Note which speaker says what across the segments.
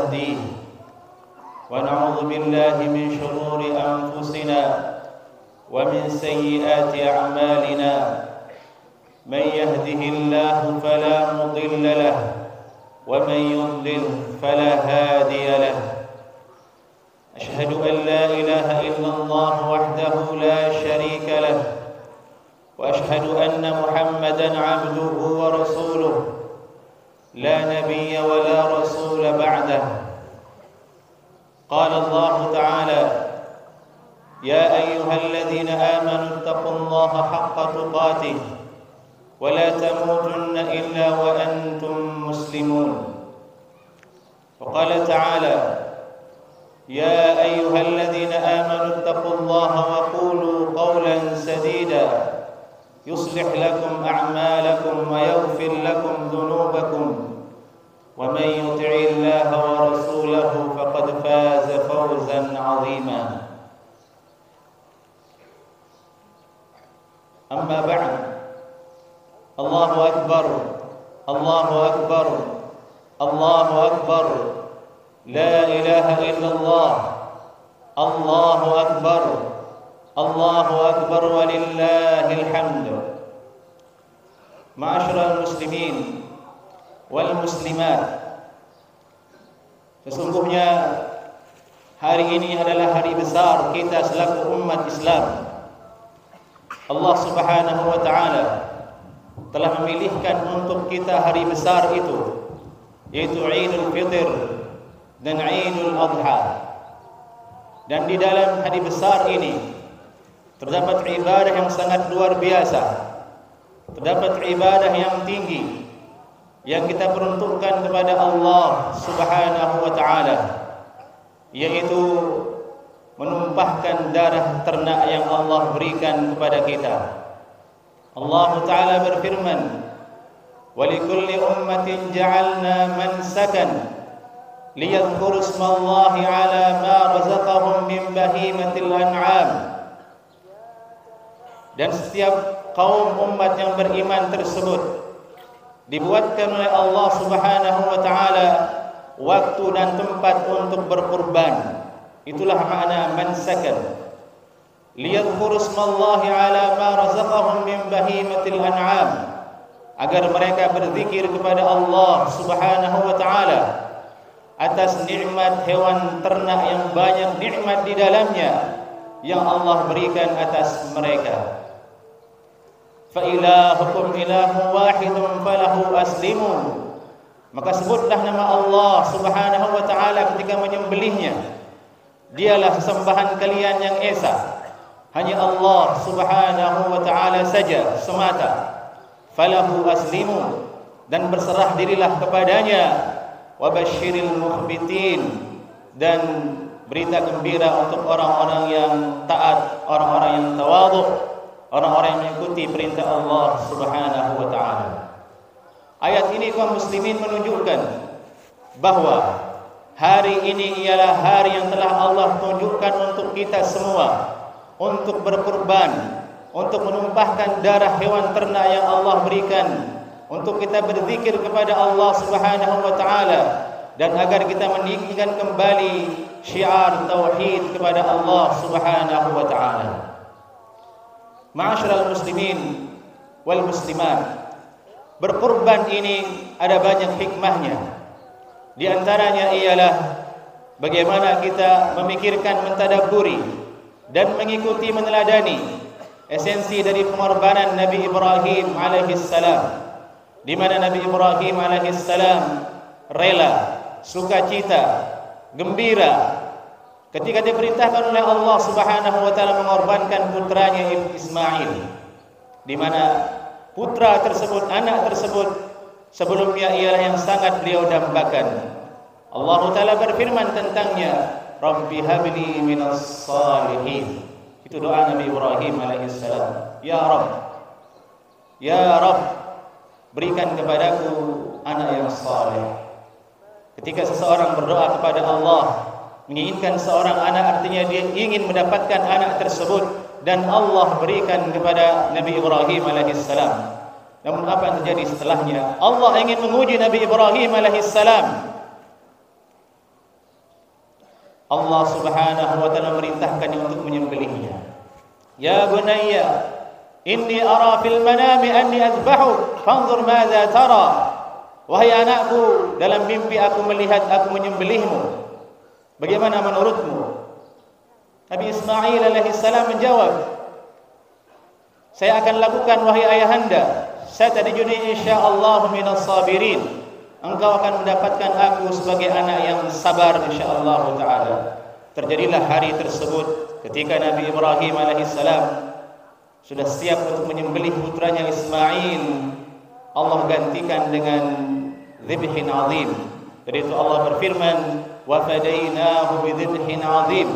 Speaker 1: ونستهديه ونعوذ بالله من شرور أنفسنا ومن سيئات أعمالنا من يهده الله فلا مضل له ومن يضلل فلا هادي له أشهد أن لا إله إلا الله وحده لا شريك له وأشهد أن محمدًا عبده ورسوله لا نبي ولا رسول بعده قال الله تعالى يا أيها الذين آمنوا اتقوا الله حق تقاته ولا تموتن إلا وأنتم مسلمون وقال تعالى يا أيها الذين آمنوا اتقوا الله وقولوا قولا سديدا يصلح لكم أعمالكم ويغفر لكم ذنوبكم ومن يطع الله ورسوله فقد فاز فوزا عظيما أما بعد الله أكبر الله أكبر الله أكبر لا إله إلا الله الله أكبر الله أكبر ولله الحمد Ma'asyiral muslimin wal muslimat, sesungguhnya hari ini adalah hari besar kita selaku umat Islam. Allah Subhanahu wa taala telah memilihkan untuk kita hari besar itu, yaitu Idul Fitr dan Idul Adha. Dan di dalam hari besar ini terdapat ibadah yang sangat luar biasa, terdapat ibadah yang tinggi yang kita peruntukkan kepada Allah Subhanahu wa taala, yaitu menumpahkan darah ternak yang Allah berikan kepada kita. Allah taala berfirman, "Wa likulli ummatin ja'alna mansakan liyadhkuru ismallahi 'ala ma razaqahum min bahimatil an'am." Dan setiap kaum umat yang beriman tersebut dibuatkan oleh Allah Subhanahu wa taala waktu dan tempat untuk berkurban. Itulah makna mansakan. Liyadhkuru ismallahi 'ala ma razaqahum min bahimatil an'am, agar mereka berzikir kepada Allah Subhanahu wa taala atas nikmat hewan ternak yang banyak nikmat di dalamnya yang Allah berikan atas mereka. Fa ilahukum ilahun wahidun falahu aslimu, maka sebutlah nama Allah Subhanahu wa taala ketika menyembelihnya. Dialah sesembahan kalian yang esa, hanya Allah Subhanahu wa taala saja semata. Falahu aslimu, dan berserah dirilah kepadanya. Wa basyiril mukhbitin, dan berita gembira untuk orang-orang yang taat, orang-orang yang tawadhu, orang-orang yang mengikuti perintah Allah Subhanahu wa taala. Ayat ini kaum muslimin menunjukkan bahwa hari ini ialah hari yang telah Allah tunjukkan untuk kita semua untuk berkurban, untuk menumpahkan darah hewan ternak yang Allah berikan, untuk kita berzikir kepada Allah Subhanahu wa taala, dan agar kita meninggikan kembali syiar tauhid kepada Allah Subhanahu wa taala. Ma'asyiral muslimin wal muslimat, berkurban ini ada banyak hikmahnya. Di antaranya ialah bagaimana kita memikirkan, mentadabburi dan mengikuti, meneladani esensi dari pengorbanan Nabi Ibrahim alaihissalam, di mana Nabi Ibrahim alaihissalam rela, sukacita, gembira ketika diperintahkan oleh Allah Subhanahu wa taala mengorbankan putranya Ismail, di mana putra tersebut, anak tersebut sebelumnya ialah yang sangat beliau dambakan. Allah taala berfirman tentangnya, Rabbi habli minas salihin. Itu doa Nabi Ibrahim alaihissalam. Ya Rabb, berikan kepadaku anak yang saleh. Ketika seseorang berdoa kepada Allah, menginginkan seorang anak, artinya dia ingin mendapatkan anak tersebut, dan Allah berikan kepada Nabi Ibrahim alaihissalam. Namun apa yang terjadi setelahnya? Allah ingin menguji Nabi Ibrahim alaihissalam. Allah Subhanahu wa taala merintahkannya untuk menyembelihnya. Ya bunayya, inni ara fil manami anni azbahu, fanzur madza tara. Wahai anakku, dalam mimpi aku melihat aku menyembelihmu. Bagaimana menurutmu? Nabi Ismail alaihissalam menjawab, saya akan lakukan wahai ayahanda. Satajiduni insyaallah minas sabirin. Engkau akan mendapatkan aku sebagai anak yang sabar insyaallah taala. Terjadilah hari tersebut ketika Nabi Ibrahim alaihissalam sudah siap untuk menyembelih putranya Ismail. Allah gantikan dengan dzibhin azim. Dari itu Allah berfirman, wa fadainahu bidzibhin azim,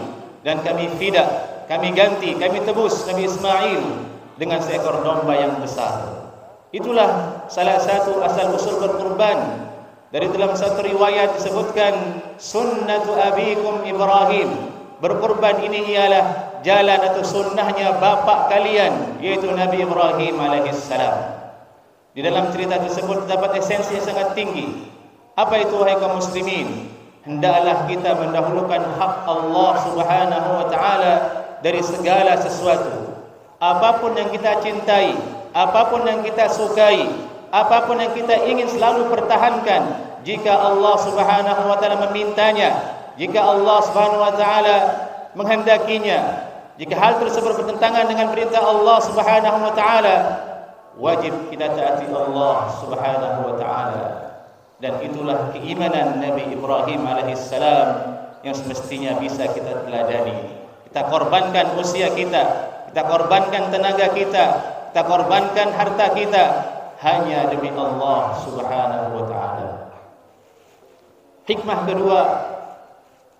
Speaker 1: dan kami fida, kami ganti, kami tebus Nabi Ismail dengan seekor domba yang besar. Itulah salah satu asal usul berkurban. Dari dalam satu riwayat disebutkan sunnatu abikum Ibrahim. Berkurban ini ialah jalan atau sunnahnya bapak kalian, yaitu Nabi Ibrahim alaihissalam. Di dalam cerita tersebut terdapat esensi yang sangat tinggi. Apa itu wahai kaum muslimin? Hendaklah kita mendahulukan hak Allah Subhanahu wa taala dari segala sesuatu. Apapun yang kita cintai, apapun yang kita sukai, apapun yang kita ingin selalu pertahankan, jika Allah Subhanahu wa taala memintanya, jika Allah Subhanahu wa taala menghendakinya, jika hal tersebut bertentangan dengan perintah Allah Subhanahu wa taala, wajib kita taati Allah Subhanahu wa taala. Dan itulah keimanan Nabi Ibrahim alaihissalam yang semestinya bisa kita teladani. Kita korbankan usia kita, kita korbankan tenaga kita, kita korbankan harta kita hanya demi Allah Subhanahu wa taala. Hikmah kedua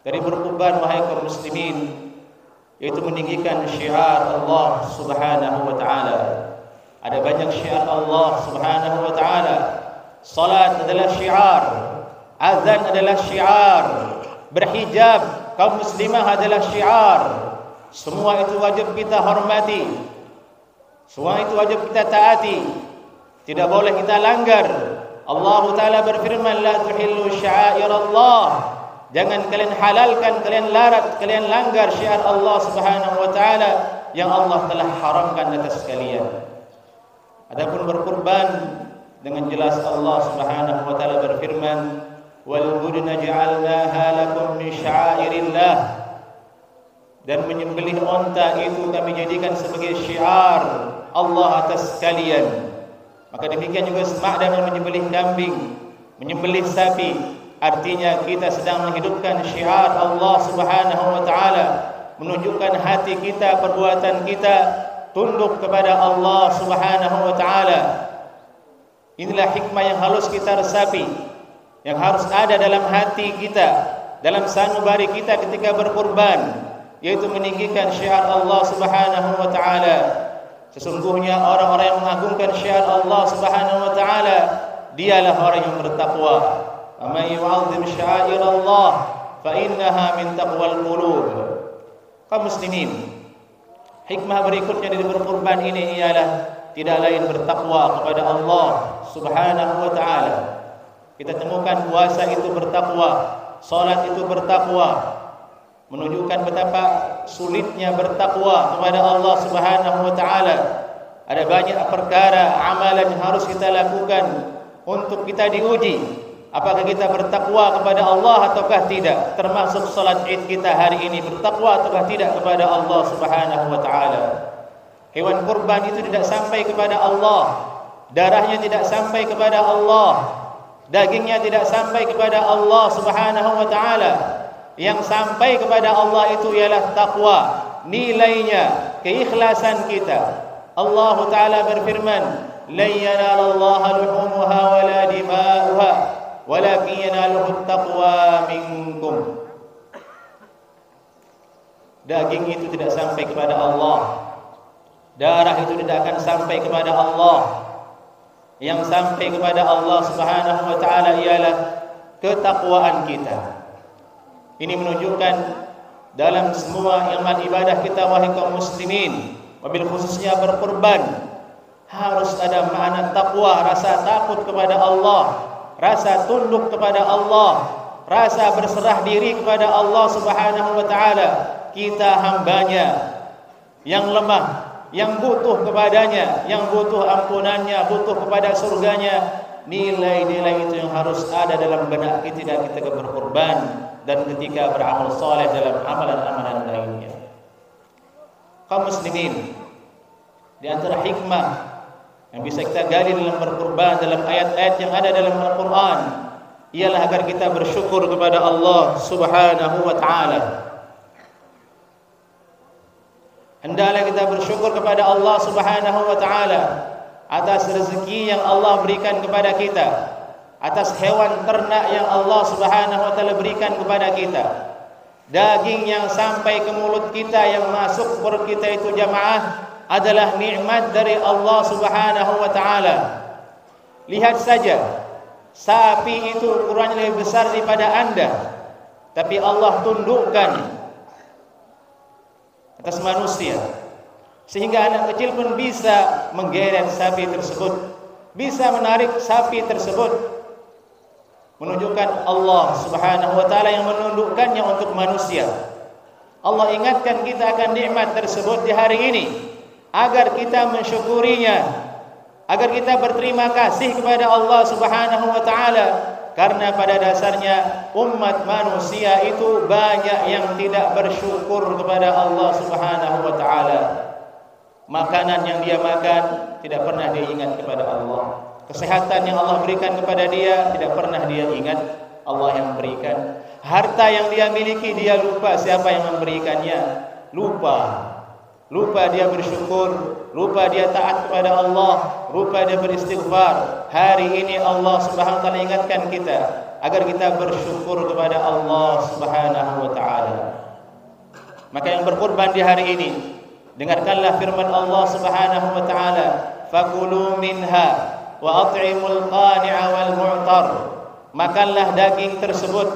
Speaker 1: dari berkurban wahai kaum muslimin, yaitu meninggikan syiar Allah Subhanahu wa taala. Ada banyak syiar Allah Subhanahu wa taala. Salat adalah syiar, azan adalah syiar, berhijab kaum muslimah adalah syiar. Semua itu wajib kita hormati, semua itu wajib kita taati, tidak boleh kita langgar. Allah Ta'ala berfirman, la tuhillu sya'airallah, jangan kalian halalkan, kalian larat, kalian langgar syiar Allah Subhanahu wa taala yang Allah telah haramkan atas kalian. Adapun berkurban, dengan jelas Allah Subhanahu wa taala berfirman, wal budna ja'alnaha lakum min sya'airillah, dan menyembelih unta itu kami jadikan sebagai syiar Allah atas kalian. Maka demikian juga semak dengan menyembelih kambing, menyembelih sapi, artinya kita sedang menghidupkan syiar Allah Subhanahu wa taala, menunjukkan hati kita, perbuatan kita tunduk kepada Allah Subhanahu wa taala. Inilah hikmah yang harus kita resapi, yang harus ada dalam hati kita, dalam sanubari kita ketika berkurban, yaitu meninggikan syiar Allah Subhanahu wa taala. Sesungguhnya orang-orang yang mengagungkan syiar Allah Subhanahu wa taala, dialah orang yang bertakwa. Man yu'azzim sya'airallah fa innaha min taqwal qulub. Kaum muslimin, hikmah berikutnya dari berkurban ini ialah tidak lain bertakwa kepada Allah Subhanahu wa taala. Kita temukan puasa itu bertakwa, salat itu bertakwa, menunjukkan betapa sulitnya bertakwa kepada Allah Subhanahu wa taala. Ada banyak perkara amalan yang harus kita lakukan untuk kita diuji apakah kita bertakwa kepada Allah ataukah tidak. Termasuk salat Id kita hari ini, bertakwa ataukah tidak kepada Allah Subhanahu wa taala. Hewan kurban itu tidak sampai kepada Allah, darahnya tidak sampai kepada Allah, dagingnya tidak sampai kepada Allah Subhanahu wa taala. Yang sampai kepada Allah itu ialah takwa, nilainya, keikhlasan kita. Allah Ta'ala berfirman, lan yanalallaha luhumuha wala dima'uha walakin yanaluhu taqwa minkum. Daging itu tidak sampai kepada Allah, darah itu tidak akan sampai kepada Allah. Yang sampai kepada Allah Subhanahu wa taala ialah ketakwaan kita. Ini menunjukkan dalam semua amal ibadah kita wahai kaum muslimin, wabil khususnya berkurban, harus ada makna takwa, rasa takut kepada Allah, rasa tunduk kepada Allah, rasa berserah diri kepada Allah Subhanahu wa taala. Kita hambanya yang lemah, yang butuh kepadanya, yang butuh ampunannya, butuh kepada surganya. Nilai-nilai itu yang harus ada dalam benak kita ketika berkorban dan ketika beramal soleh dalam amalan-amalan lainnya. Kaum muslimin, di antara hikmah yang bisa kita gali dalam berkorban dalam ayat-ayat yang ada dalam Al-Quran ialah agar kita bersyukur kepada Allah Subhanahu wa ta'ala. Hendaklah kita bersyukur kepada Allah Subhanahu wa ta'ala atas rezeki yang Allah berikan kepada kita, atas hewan ternak yang Allah Subhanahu wa ta'ala berikan kepada kita, daging yang sampai ke mulut kita, yang masuk ke perut kita itu jamaah adalah nikmat dari Allah Subhanahu wa ta'ala. Lihat saja, sapi itu ukurannya lebih besar daripada Anda, tapi Allah tundukkan atas manusia, sehingga anak kecil pun bisa menggeret sapi tersebut, bisa menarik sapi tersebut, menunjukkan Allah Subhanahu wa ta'ala yang menundukkannya untuk manusia. Allah ingatkan kita akan nikmat tersebut di hari ini agar kita mensyukurinya, agar kita berterima kasih kepada Allah Subhanahu wa ta'ala. Karena pada dasarnya umat manusia itu banyak yang tidak bersyukur kepada Allah Subhanahu wa ta'ala. Makanan yang dia makan tidak pernah dia ingat kepada Allah. Kesehatan yang Allah berikan kepada dia tidak pernah dia ingat Allah yang berikan. Harta yang dia miliki dia lupa siapa yang memberikannya. Lupa dia bersyukur, lupa dia taat kepada Allah, lupa dia beristighfar. Hari ini Allah Subhanahu wa ta'ala ingatkan kita agar kita bersyukur kepada Allah Subhanahu wa ta'ala. Maka yang berkorban di hari ini, dengarkanlah firman Allah Subhanahu wa ta'ala, fakulu minha wa at'imul qani'a wal mu'tar. Makanlah daging tersebut,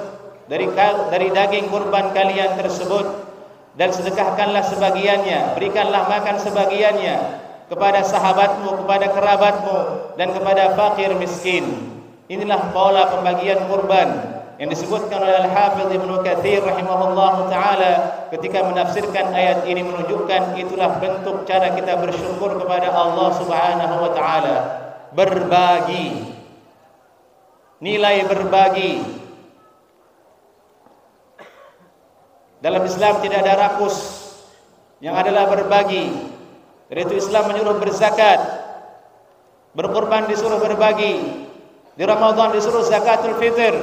Speaker 1: dari daging kurban kalian tersebut, dan sedekahkanlah sebagiannya, berikanlah makan sebagiannya kepada sahabatmu, kepada kerabatmu, dan kepada fakir miskin. Inilah pola pembagian kurban yang disebutkan oleh Al-Hafidz Ibnu Katsir rahimahullahu ta'ala ketika menafsirkan ayat ini, menunjukkan itulah bentuk cara kita bersyukur kepada Allah Subhanahu wa ta'ala. Berbagi, nilai berbagi. Dalam Islam tidak ada rakus, yang adalah berbagi. Dari itu Islam menyuruh berzakat, berkorban disuruh berbagi, di Ramadan disuruh zakatul fitr.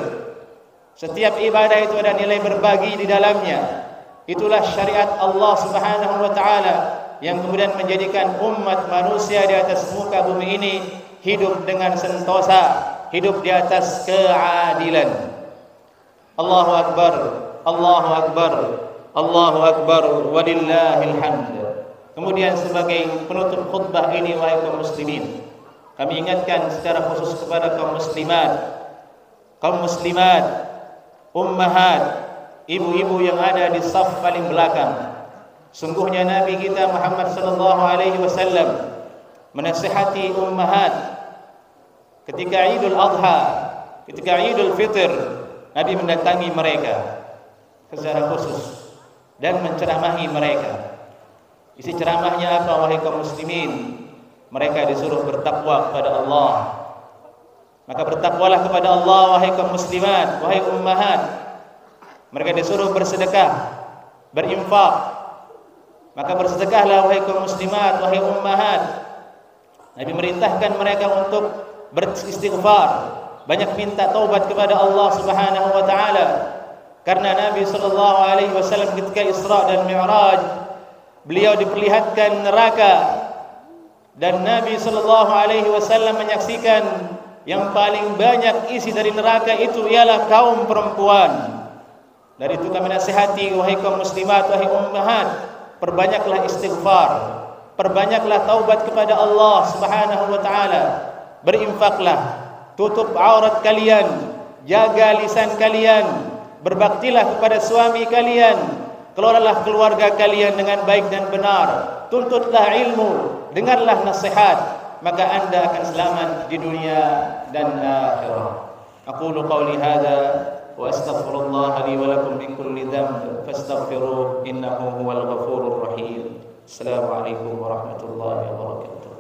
Speaker 1: Setiap ibadah itu ada nilai berbagi di dalamnya. Itulah syariat Allah Subhanahu wa ta'ala yang kemudian menjadikan umat manusia di atas muka bumi ini hidup dengan sentosa, hidup di atas keadilan. Allahu Akbar, Allahu Akbar, Allahu Akbar, walillahil hamd. Kemudian sebagai penutup khutbah ini, wahai kaum muslimin, kami ingatkan secara khusus kepada kaum muslimat, ummahat, ibu-ibu yang ada di saf paling belakang. Sungguhnya Nabi kita Muhammad sallallahu alaihi wasallam menasihati ummahat ketika Idul Adha, ketika Idul Fitr. Nabi mendatangi mereka secara khusus dan menceramahi mereka. Isi ceramahnya apa, wahai kaum muslimin? Mereka disuruh bertakwa kepada Allah. Maka bertakwalah kepada Allah, wahai kaum muslimat, wahai ummahat. Mereka disuruh bersedekah, berinfak. Maka bersedekahlah, wahai kaum muslimat, wahai ummahat. Nabi merintahkan mereka untuk beristighfar, banyak minta taubat kepada Allah Subhanahu wa ta'ala. Karena Nabi sallallahu alaihi wasallam ketika Isra dan Mi'raj, beliau diperlihatkan neraka, dan Nabi sallallahu alaihi wasallam menyaksikan yang paling banyak isi dari neraka itu ialah kaum perempuan. Dari itu kami nasihati, wahai kaum muslimat, wahai ummahat, perbanyaklah istighfar, perbanyaklah taubat kepada Allah Subhanahu wa ta'ala. Berinfaklah, tutup aurat kalian, jaga lisan kalian, berbaktilah kepada suami kalian, kelolalah keluarga kalian dengan baik dan benar, tuntutlah ilmu, dengarlah nasihat, maka anda akan selamat di dunia dan akhirat. Aqulu qawli hadza وأستغفر الله لي ولكم من كل ذنب فاستغفروه إنه هو الغفور الرحيم. السلام عليكم ورحمة الله وبركاته.